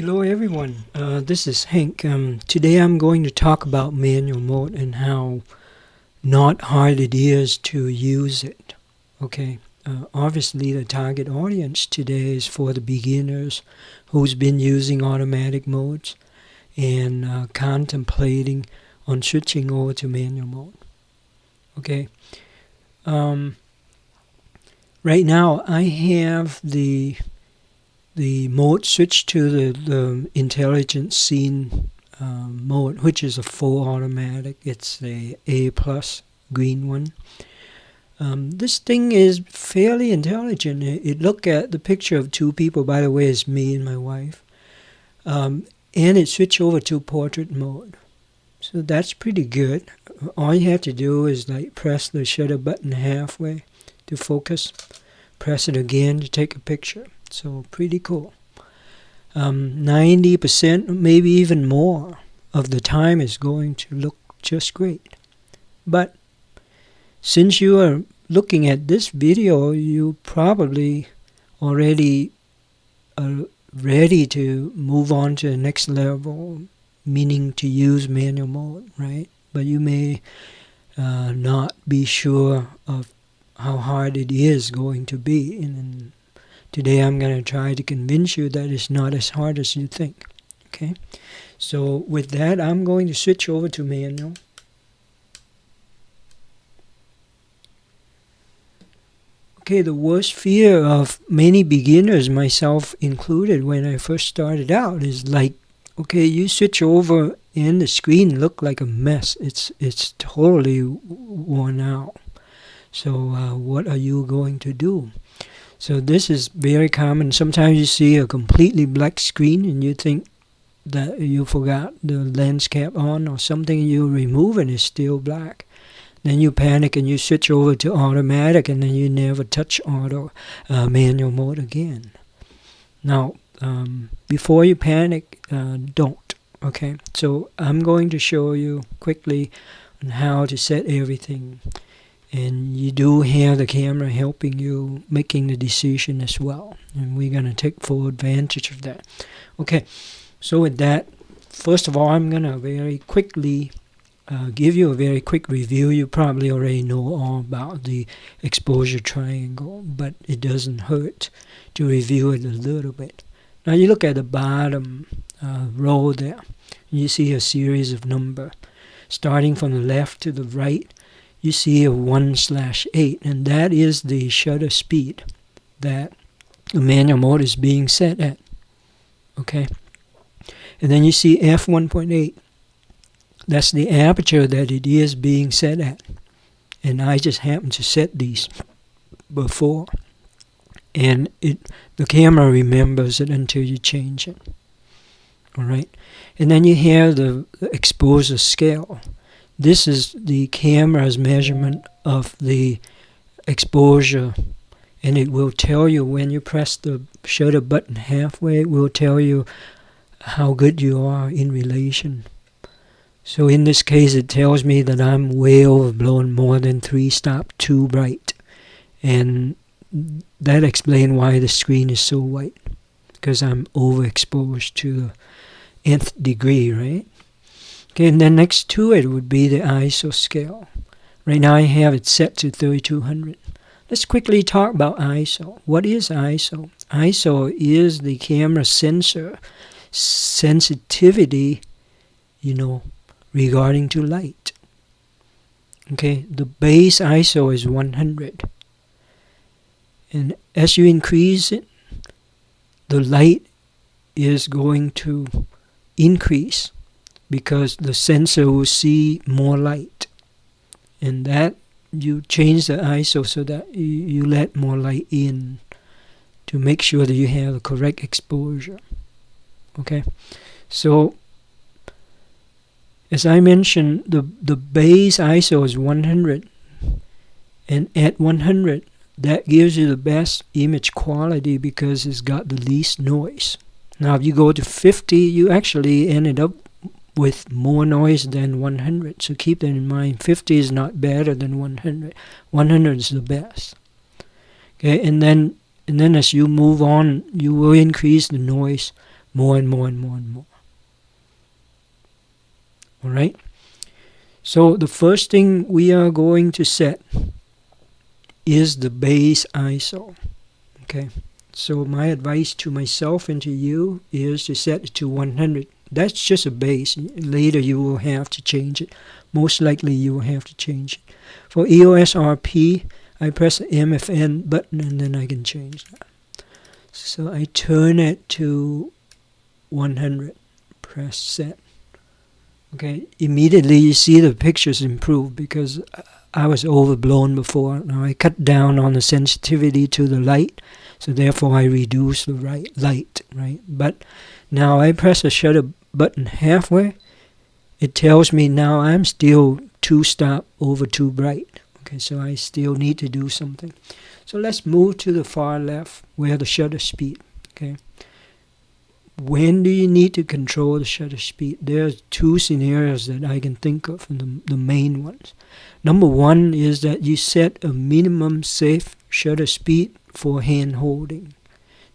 Hello everyone, this is Hank. Today I'm going to talk about manual mode and how not hard it is to use it. Okay, obviously the target audience today is for the beginners who's been using automatic modes and contemplating on switching over to manual mode. Okay, right now I have the mode switched to the intelligent scene mode, which is a full automatic. It's the A+ green one. This thing is fairly intelligent. It looked at the picture of two people, by the way, it's me and my wife, and it switched over to portrait mode. So that's pretty good. All you have to do is like press the shutter button halfway to focus, press it again to take a picture. So pretty cool. 90%, maybe even more, of the time is going to look just great. But since you are looking at this video, you probably already are ready to move on to the next level, meaning to use manual mode, right? But you may not be sure of how hard it is going to be. And today I'm going to try to convince you that it's not as hard as you think. Okay, so with that I'm going to switch over to manual. Okay, the worst fear of many beginners, myself included, when I first started out is like, okay, you switch over and the screen look like a mess. It's totally worn out. So what are you going to do? So this is very common. Sometimes you see a completely black screen and you think that you forgot the lens cap on or something, and you remove it and it's still black. Then you panic and you switch over to automatic, and then you never touch manual mode again. Now, before you panic, don't. Okay, so I'm going to show you quickly on how to set everything. And you do have the camera helping you making the decision as well. And we're going to take full advantage of that. Okay, so with that, first of all, I'm going to very quickly give you a very quick review. You probably already know all about the exposure triangle, but it doesn't hurt to review it a little bit. Now you look at the bottom row there. You see a series of numbers. Starting from the left to the right, you see a 1/8, and that is the shutter speed that the manual mode is being set at. Okay, and then you see f1.8. That's the aperture that it is being set at, and I just happened to set these before, and the camera remembers it until you change it. All right, and then you have the exposure scale. This is the camera's measurement of the exposure, and it will tell you when you press the shutter button halfway, it will tell you how good you are in relation. So in this case, it tells me that I'm way overblown, more than 3 stop too bright. And that explains why the screen is so white, because I'm overexposed to the nth degree, right? Okay, and then next to it would be the ISO scale. Right now I have it set to 3200. Let's quickly talk about ISO. What is ISO? ISO is the camera sensor sensitivity, regarding to light. Okay, the base ISO is 100. And as you increase it, the light is going to increase, because the sensor will see more light, and that you change the ISO so that you let more light in to make sure that you have the correct exposure. Okay, so as I mentioned, the base ISO is 100, and at 100 that gives you the best image quality because it's got the least noise. Now if you go to 50, you actually ended up with more noise than 100. So keep that in mind. 50 is not better than 100. 100 is the best. Okay, and then as you move on, you will increase the noise more and more and more and more. All right? So the first thing we are going to set is the base ISO. Okay? So my advice to myself and to you is to set it to 100. That's just a base. Later you will have to change it. Most likely you will have to change it. For EOS RP, I press the MFN button and then I can change that. So I turn it to 100. Press set. Okay, immediately you see the pictures improve because I was overblown before. Now I cut down on the sensitivity to the light, so therefore I reduce the light, right? But now I press the shutter button halfway. It tells me now I'm still too too bright. Okay, so I still need to do something. So let's move to the far left where the shutter speed. Okay. When do you need to control the shutter speed? There's two scenarios that I can think of, and the main ones. Number one is that you set a minimum safe shutter speed for hand holding.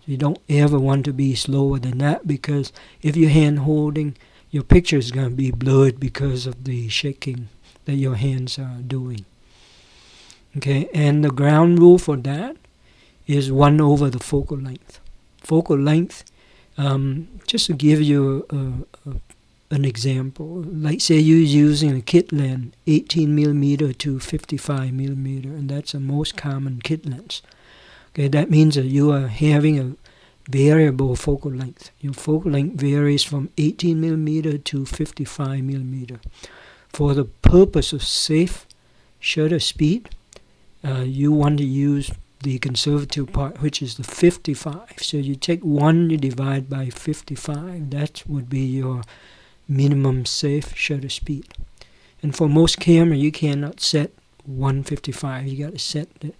You don't ever want to be slower than that, because if you're hand holding, your picture is going to be blurred because of the shaking that your hands are doing. Okay, and the ground rule for that is 1 over the focal length. Focal length, just to give you an example, like say you're using a kit lens, 18mm to 55mm, and that's the most common kit lens. Okay, that means that you are having a variable focal length. Your focal length varies from 18mm to 55mm. For the purpose of safe shutter speed, you want to use the conservative part, which is the 55. So you take 1, you divide by 55. That would be your minimum safe shutter speed. And for most camera, you cannot set 155. You got to set it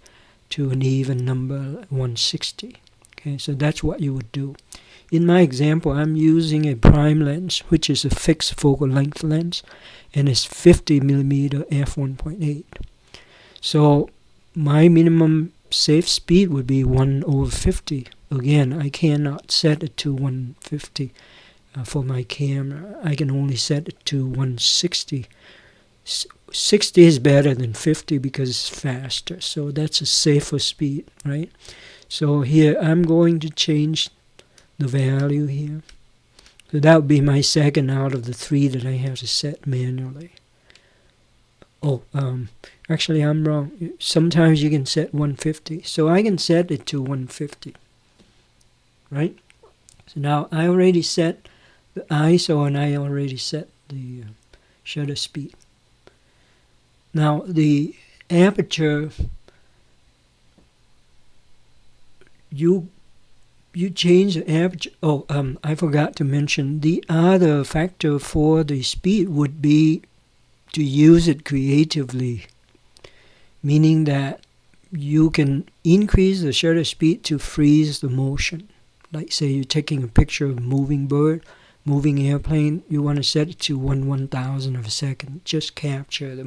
to an even number, 160. Okay, so that's what you would do. In my example, I'm using a prime lens, which is a fixed focal length lens, and it's 50mm f1.8. So my minimum safe speed would be 1 over 50. Again, I cannot set it to 150 for my camera. I can only set it to 160. 60 is better than 50 because it's faster. So that's a safer speed, right? So here I'm going to change the value here. So that would be my second out of the 3 that I have to set manually. Oh, actually I'm wrong. Sometimes you can set 150. So I can set it to 150. Right? So now I already set the ISO and I already set the shutter speed. Now the aperture, you change the aperture. Oh, I forgot to mention the other factor for the speed would be to use it creatively, meaning that you can increase the shutter speed to freeze the motion. Like say you're taking a picture of a moving bird, moving airplane, you want to set it to 1/1000 of a second. Just capture the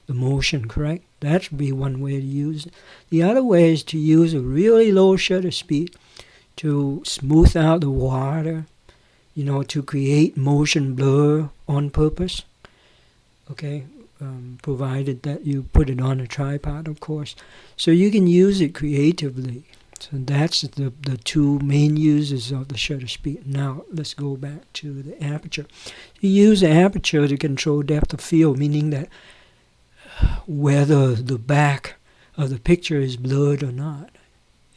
motion, correct? That would be one way to use it. The other way is to use a really low shutter speed to smooth out the water, to create motion blur on purpose. Okay, provided that you put it on a tripod, of course. So you can use it creatively. So that's the two main uses of the shutter speed. Now let's go back to the aperture. You use the aperture to control depth of field, meaning that whether the back of the picture is blurred or not,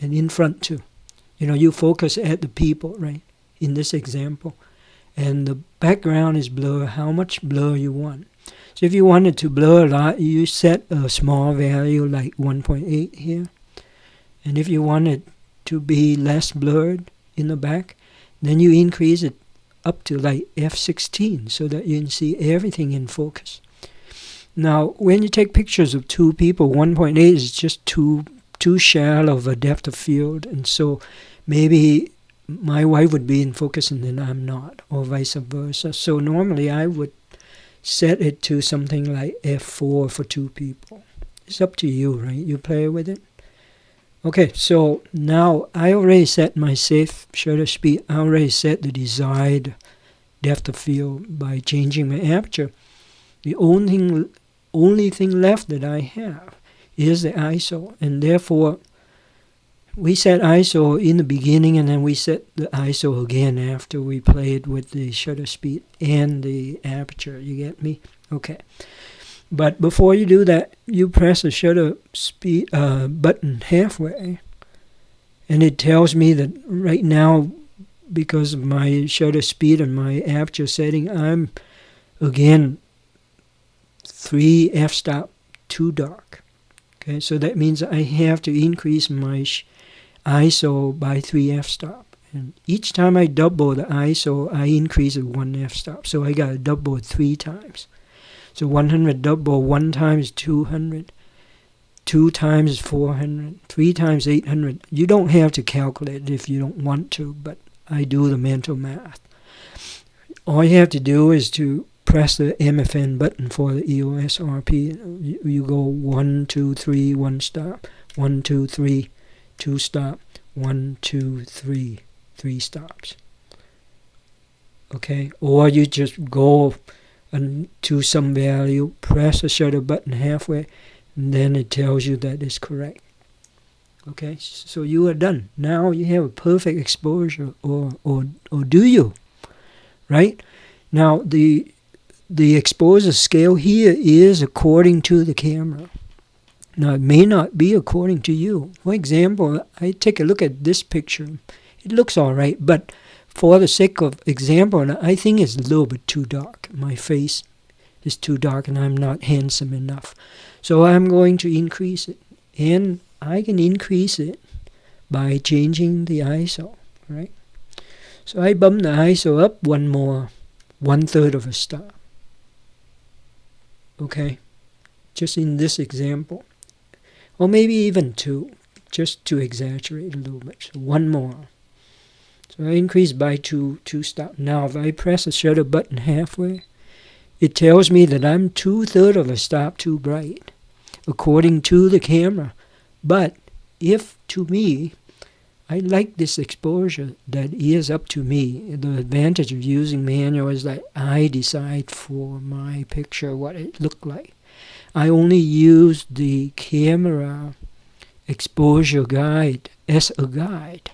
and in front too. You focus at the people, right, in this example, and the background is blur, how much blur you want. So if you wanted to blur a lot, you set a small value like 1.8 here. And if you want it to be less blurred in the back, then you increase it up to like f16 so that you can see everything in focus. Now, when you take pictures of two people, 1.8 is just too shallow of a depth of field, and so maybe my wife would be in focus and then I'm not, or vice versa. So normally I would set it to something like f4 for two people. It's up to you, right? You play with it. Okay, so now I already set my safe shutter speed. I already set the desired depth of field by changing my aperture. The only thing left that I have is the ISO, and therefore we set ISO in the beginning, and then we set the ISO again after we played with the shutter speed and the aperture. You get me? Okay. But before you do that, you press the shutter speed button halfway, and it tells me that right now, because of my shutter speed and my aperture setting, I'm again 3 f-stop too dark. Okay, so that means I have to increase my ISO by 3 f-stop. And each time I double the ISO, I increase it 1 f-stop. So I got to double it 3 times. So 100 double, 1 time is 200, 2 times is 400, 3 times 800. You don't have to calculate it if you don't want to, but I do the mental math. All you have to do is to press the MFN button for the EOS RP. You go 1, 2, 3, 1 stop, 1, 2, 3, 2 stop, 1, 2, 3, 3 stops. Okay, or you just go to some value, press the shutter button halfway, and then it tells you that it's correct. Okay, so you are done. Now you have a perfect exposure, or do you? Right? Now the exposure scale here is according to the camera. Now it may not be according to you. For example, I take a look at this picture. It looks all right, but for the sake of example, I think it's a little bit too dark. My face is too dark and I'm not handsome enough. So I'm going to increase it. And I can increase it by changing the ISO, right? So I bump the ISO up one more, 1/3 of a stop. Okay? Just in this example. Or maybe even 2, just to exaggerate a little bit. So 1 more. So I increase by 2 stops. Now if I press the shutter button halfway, it tells me that I'm 2/3 of a stop too bright, according to the camera. But if, to me, I like this exposure that is up to me. The advantage of using manual is that I decide for my picture what it looked like. I only use the camera exposure guide as a guide.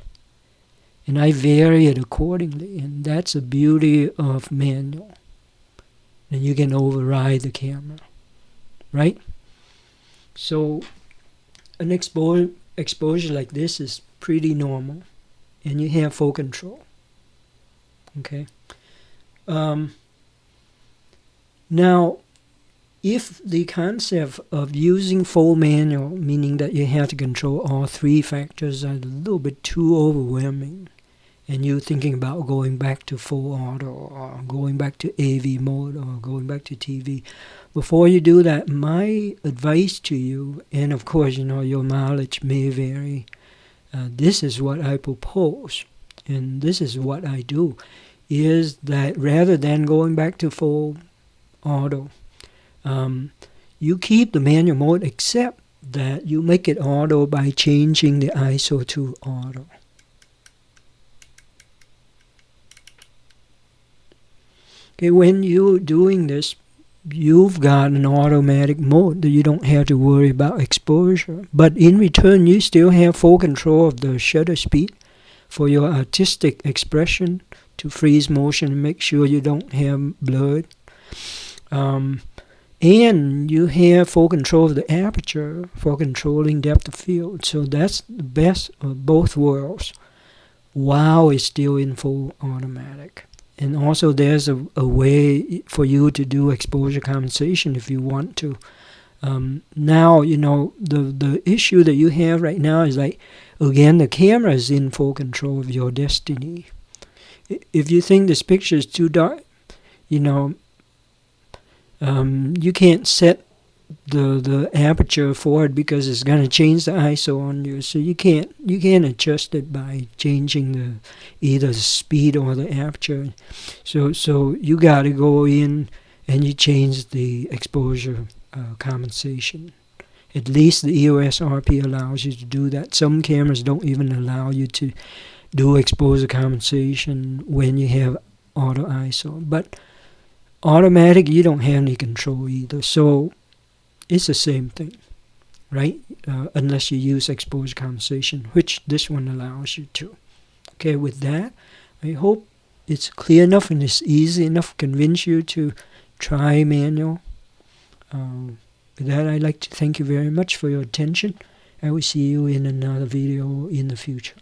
And I vary it accordingly, and that's the beauty of manual. And you can override the camera, right? So an exposure like this is pretty normal, and you have full control. Okay. Now, if the concept of using full manual, meaning that you have to control all 3 factors, are a little bit too overwhelming, and you're thinking about going back to full auto, or going back to AV mode, or going back to TV, before you do that, my advice to you, and of course, your mileage may vary, this is what I propose, and this is what I do, is that rather than going back to full auto, you keep the manual mode, except that you make it auto by changing the ISO to auto. Okay, when you're doing this, you've got an automatic mode that you don't have to worry about exposure. But in return, you still have full control of the shutter speed for your artistic expression, to freeze motion and make sure you don't have blurred. And you have full control of the aperture for controlling depth of field. So that's the best of both worlds, while it's still in full automatic. And also there's a way for you to do exposure compensation if you want to. Now, the issue that you have right now is like, again, the camera is in full control of your destiny. If you think this picture is too dark, you can't set the aperture for it because it's going to change the ISO on you. So you can't adjust it by changing either the speed or the aperture. So you got to go in and you change the exposure compensation. At least the EOS RP allows you to do that. Some cameras don't even allow you to do exposure compensation when you have auto ISO. But automatic, you don't have any control either. So it's the same thing, right? Unless you use exposure compensation, which this one allows you to. Okay, with that, I hope it's clear enough and it's easy enough to convince you to try manual. With that, I'd like to thank you very much for your attention. I will see you in another video in the future.